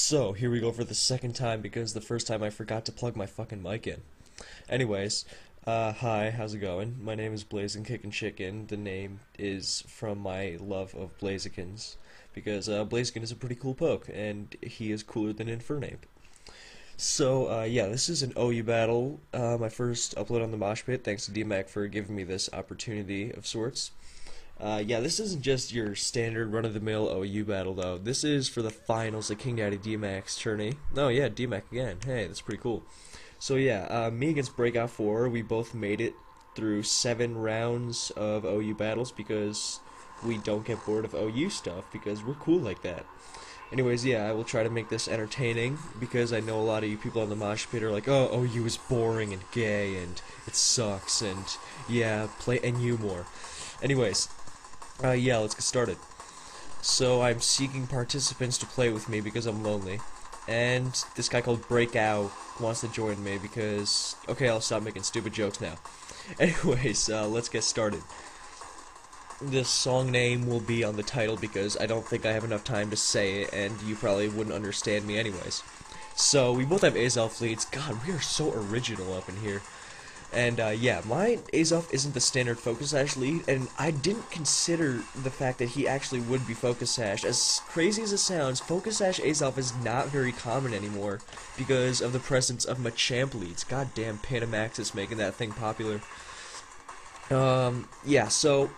So, here we go for the second time because the first time I forgot to plug my fucking mic in. Anyways, hi, how's it going? My name is BlazinKickinChicken. The name is from my love of Blazikins, because Blaziken is a pretty cool poke, and he is cooler than Infernape. So, yeah, this is an OU battle, my first upload on the MoshPit. Thanks to DMAC for giving me this opportunity of sorts. Yeah, this isn't just your standard run-of-the-mill OU battle, though. This is for the finals of KingDaddyDmac's tourney. Oh, yeah, DMAC again. Hey, that's pretty cool. So, yeah, me against Breakout4, we both made it through 7 rounds of OU battles because we don't get bored of OU stuff because we're cool like that. Anyways, yeah, I will try to make this entertaining because I know a lot of you people on the mosh pit are like, oh, OU is boring and gay and it sucks and, yeah, play NU more. Anyways, yeah, let's get started. So I'm seeking participants to play with me because I'm lonely. And this guy called Breakout wants to join me because... Okay, I'll stop making stupid jokes now. Anyways, let's get started. This song name will be on the title because I don't think I have enough time to say it, and you probably wouldn't understand me anyways. So, we both have AZELF leads. God, we are so original up in here. And, yeah, my AZELF isn't the standard Focus Sash lead, and I didn't consider the fact that he actually would be Focus Sash. As crazy as it sounds, Focus Sash AZELF is not very common anymore because of the presence of Machamp leads. Goddamn, Panamax is making that thing popular. Yeah, so...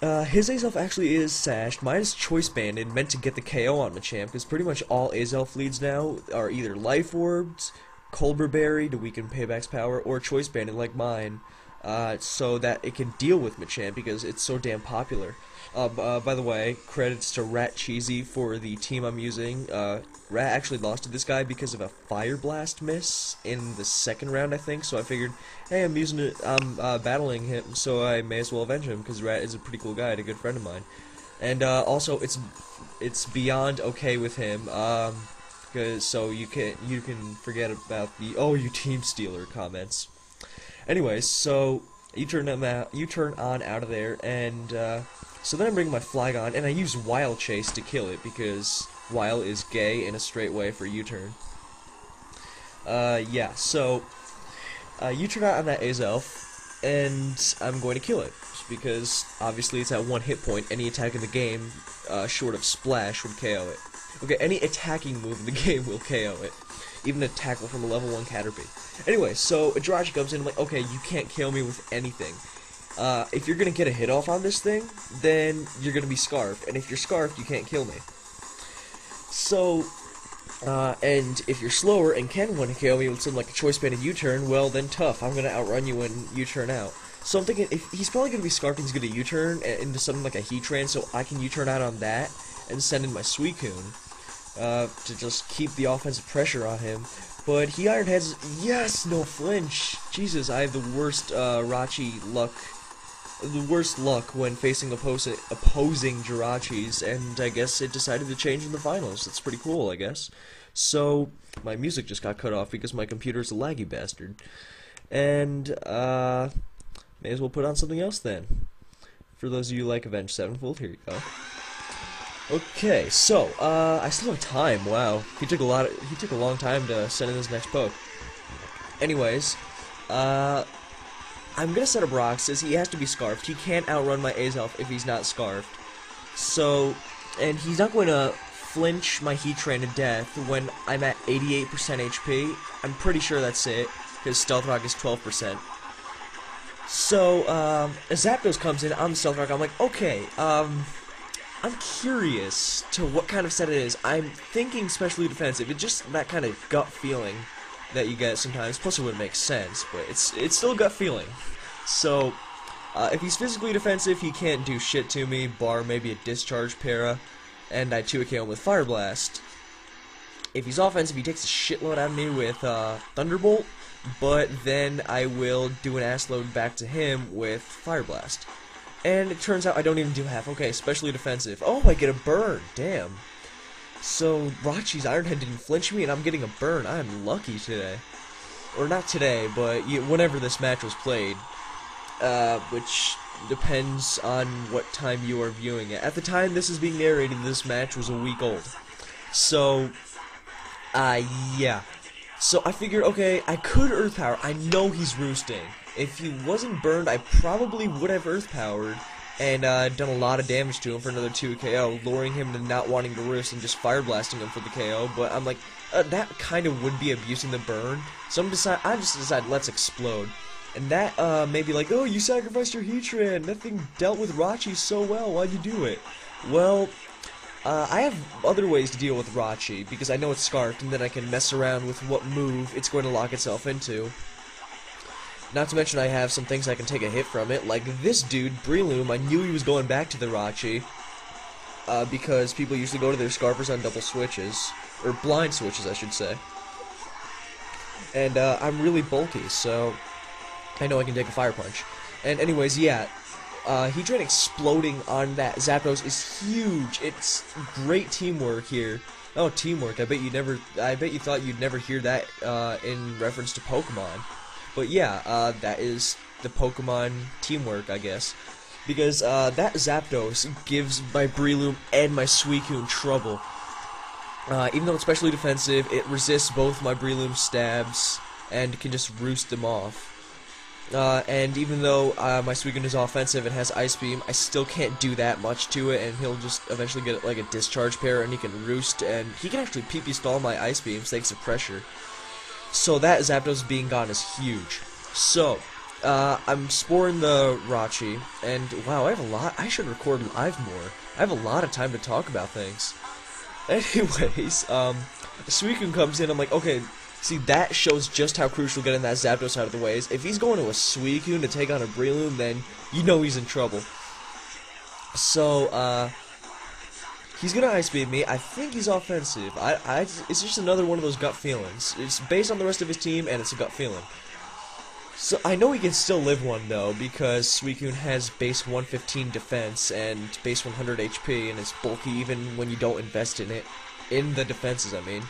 his AZELF actually is sashed. Mine is Choice Banded, meant to get the KO on Machamp, because pretty much all AZELF leads now are either Life Orbs, Colbur Berry to weaken Payback's power, or Choice Banded like mine, so that it can deal with Machamp because it's so damn popular. By the way, credits to Rat Cheesy for the team I'm using. Rat actually lost to this guy because of a Fire Blast miss in the second round, I think, so I figured, hey, I'm battling him, so I may as well avenge him, because Rat is a pretty cool guy and a good friend of mine. And, also, it's beyond okay with him, so you can forget about the you team stealer comments. Anyways, so you turn on out of there, and so then I bring my Flygon and I use Wild Chase to kill it because Wild is gay in a straight way for U-turn. Yeah, so U-turn out on that AZELF, and I'm going to kill it because obviously it's at 1 hit point. Any attack in the game, short of Splash, would KO it. Okay, any attacking move in the game will KO it. Even a tackle from a level 1 Caterpie. Anyway, so a Jirachi comes in, I'm like, okay, you can't kill me with anything. If you're gonna get a hit off on this thing, then you're gonna be Scarfed. And if you're Scarfed, you can't kill me. So, and if you're slower and can want to KO me with something like a Choice Banded U-turn, well then tough, I'm gonna outrun you when you turn out. So I'm thinking, if he's probably gonna be Scarfed, he's gonna U-turn into something like a Heatran, so I can U-turn out on that and send in my SUICUNE. To just keep the offensive pressure on him. But he Iron Heads, yes, no flinch. Jesus, I have the worst luck when facing opposing Jirachis, and I guess it decided to change in the finals. That's pretty cool, I guess. So, my music just got cut off because my computer's a laggy bastard. And, may as well put on something else then. For those of you who like Avenged Sevenfold, here you go. Okay, so, I still have time, wow. He took a long time to send in his next poke. Anyways, I'm gonna set up rocks, as he has to be Scarfed. He can't outrun my AZELF if he's not Scarfed. So, and he's not going to flinch my Heatran to death when I'm at 88% HP. I'm pretty sure that's it, because Stealth Rock is 12%. So, as ZAPDOS comes in on the Stealth Rock, I'm like, okay, I'm curious to what kind of set it is. I'm thinking specially defensive. It's just that kind of gut feeling that you get sometimes. Plus, it wouldn't make sense, but it's still a gut feeling. So, if he's physically defensive, he can't do shit to me, bar maybe a Discharge Para, and I 2-KO him with Fire Blast. If he's offensive, he takes a shitload out of me with Thunderbolt, but then I will do an ass load back to him with Fire Blast. And it turns out I don't even do half. Okay, especially defensive. Oh, I get a burn. Damn. So, Rachi's Iron Head didn't flinch me, and I'm getting a burn. I am lucky today. Or not today, but whenever this match was played. Which depends on what time you are viewing it. At the time this is being narrated, this match was a week old. So, Yeah. So I figured, okay, I could Earth Power. I know he's roosting. If he wasn't burned, I probably would have Earth Powered and done a lot of damage to him for another 2 KO, luring him to not wanting to roost and just fire blasting him for the KO. But I'm like, that kind of would be abusing the burn. So I just decided, let's explode. And that may be like, oh, you sacrificed your Heatran. That thing dealt with Rachi so well. Why'd you do it? Well, I have other ways to deal with Rachi, because I know it's Scarfed, and then I can mess around with what move it's going to lock itself into. Not to mention I have some things I can take a hit from it, like this dude, Breloom. I knew he was going back to the Rachi, because people usually go to their Scarfers on double switches, or blind switches, I should say. And I'm really bulky, so I know I can take a Fire Punch. And anyways, yeah. Heatran exploding on that ZAPDOS is huge. It's great teamwork here. Oh, teamwork! I bet you thought you'd never hear that in reference to Pokemon. But yeah, that is the Pokemon teamwork, I guess, because that ZAPDOS gives my Breloom and my SUICUNE trouble. Even though it's specially defensive, it resists both my Breloom stabs and can just roost them off. And even though my SUICUNE is offensive and has Ice Beam, I still can't do that much to it, and he'll just eventually get like a Discharge Pair, and he can roost, and he can actually PP stall my Ice Beams thanks to pressure. So that ZAPDOS being gone is huge. So, I'm sporing the Rachi, and wow, I have a lot. I should record live more. I have a lot of time to talk about things. Anyways, SUICUNE comes in, I'm like, okay, see, that shows just how crucial getting that ZAPDOS out of the way is. If he's going to a SUICUNE to take on a Breloom, then you know he's in trouble. So, he's gonna Ice Beam me. I think he's offensive. It's just another one of those gut feelings. It's based on the rest of his team, and it's a gut feeling. So, I know he can still live one, though, because SUICUNE has base 115 defense and base 100 HP, and it's bulky even when you don't invest in it. In the defenses, I mean.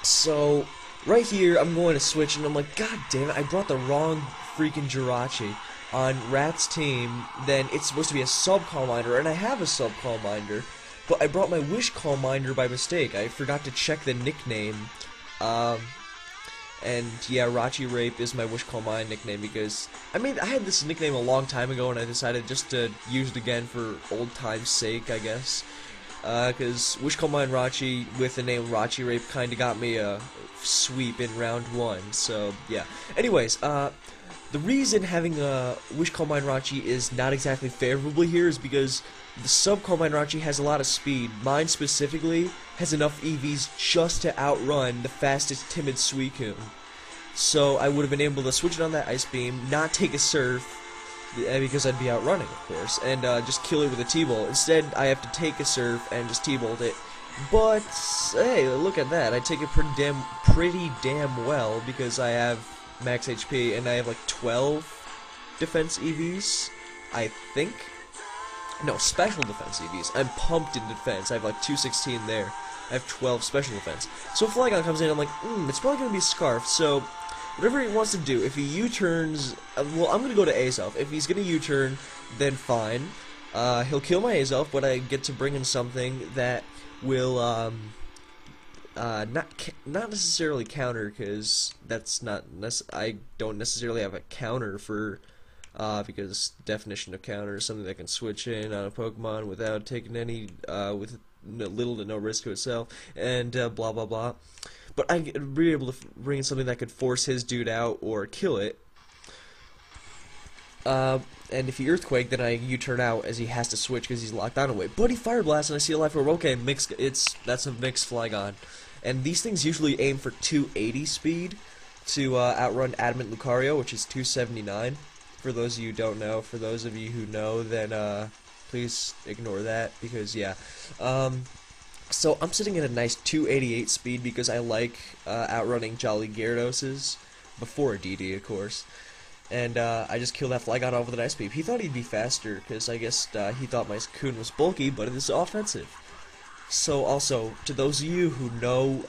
So, right here, I'm going to switch, and I'm like, god damn it, I brought the wrong freaking Jirachi on Rat's team. Then it's supposed to be a Sub-Calm Minder, and I have a Sub-Calm Minder, but I brought my Wish Calm Minder by mistake. I forgot to check the nickname, and yeah, Rachi Rape is my Wish Calm Mind nickname, because, I had this nickname a long time ago, and I decided just to use it again for old time's sake, I guess. Because Wish Calm Mind Rachi with the name Rachi Rape kind of got me a sweep in round 1, so yeah. Anyways, the reason having a Wish Calm Mind Rachi is not exactly favorable here is because the Sub Calm Mind Rachi has a lot of speed. Mine specifically has enough EVs just to outrun the fastest timid SUICUNE. So I would have been able to switch it on that Ice Beam, not take a Surf, because I'd be outrunning, of course, and just kill it with a T-Bolt. Instead, I have to take a Surf and just T-Bolt it. But hey, look at that! I take it pretty damn well, because I have max HP and I have like 12 defense EVs, I think. No, special defense EVs. I'm pumped in defense. I have like 216 there. I have 12 special defense. So if Flygon comes in, I'm like, it's probably gonna be Scarf. So whatever he wants to do, if he U-turns, well, I'm gonna go to AZELF. If he's gonna U-turn, then fine. He'll kill my AZELF, but I get to bring in something that will, not necessarily counter, because that's not, I don't necessarily have a counter for, because definition of counter is something that can switch in on a Pokemon without taking any, with little to no risk to itself, and, blah blah blah. But I'd be able to bring in something that could force his dude out or kill it. And if he Earthquake, then I U-turn out as he has to switch because he's locked on away. But he Fire Blast and I see a Life Orb. Okay, that's a mixed Flygon. And these things usually aim for 280 speed to outrun Adamant Lucario, which is 279. For those of you who don't know, for those of you who know, then please ignore that, because yeah. So I'm sitting at a nice 288 speed because I like outrunning Jolly Gyarados before a DD, of course. And I just killed that Flygon off with an Ice Beam. He thought he'd be faster because I guess he thought my Coon was bulky, but it is offensive. So also, to those of you who know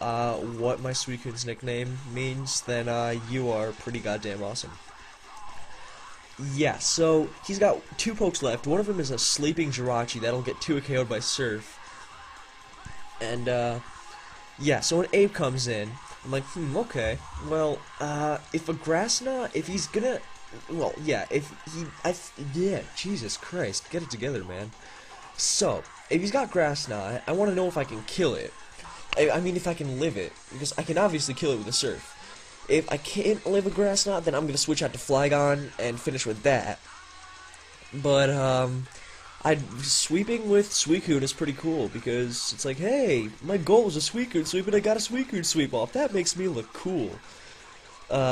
what my SUICUNE's nickname means, then you are pretty goddamn awesome. Yeah, so he's got 2 pokes left. One of them is a Sleeping Jirachi that'll get 2 KO'd by Surf. And Yeah, so when Abe comes in, I'm like, okay. Well, if a grass knot, if he's gonna, well, yeah, if he, yeah, Jesus Christ, get it together, man. So, if he's got grass knot, I want to know if I can kill it. I mean, if I can live it, because I can obviously kill it with a surf. If I can't live a grass knot, then I'm gonna switch out to Flygon and finish with that. But, sweeping with SUICUNE is pretty cool, because it's like, hey, my goal is a SUICUNE sweep, and I got a SUICUNE sweep off. That makes me look cool.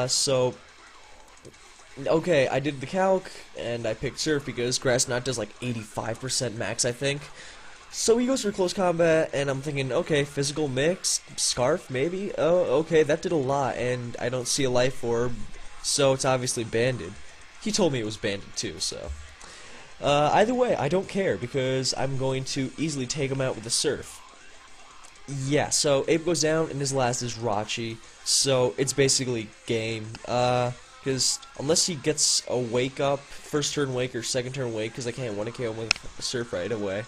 So, okay, I did the calc, and I picked Surf because Grass Knot does like 85% max, I think. So he goes for close combat, and I'm thinking, okay, physical mix, Scarf, maybe? Oh, okay, that did a lot, and I don't see a life orb, so it's obviously banded. He told me it was banded too, so. Either way, I don't care, because I'm going to easily take him out with a Surf. Yeah, so Abe goes down, and his last is Rachi, so it's basically game. Because unless he gets a wake up, first turn wake or second turn wake, because I can't want to KO him with a Surf right away,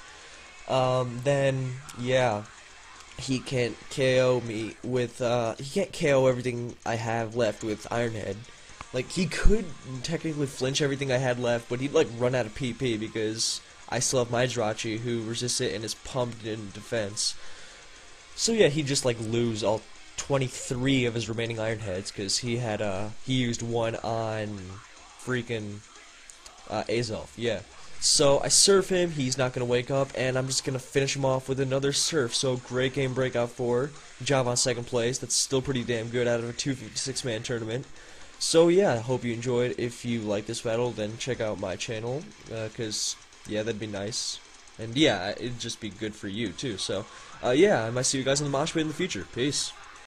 then, yeah, he can't KO me with, he can't KO everything I have left with Iron Head. Like, he could technically flinch everything I had left, but he'd, like, run out of PP because I still have my Jirachi, who resists it and is pumped in defense. So, yeah, he'd just, like, lose all 23 of his remaining Iron Heads, because he had, he used one on freaking, AZELF, yeah. So, I Surf him, he's not gonna wake up, and I'm just gonna finish him off with another Surf. So, great game, Breakout4. Job on second place. That's still pretty damn good out of a 256-man tournament. So yeah, I hope you enjoyed. If you like this battle, then check out my channel, cause yeah, that'd be nice. And yeah, it'd just be good for you too. So yeah, I might see you guys in the mosh pit in the future. Peace.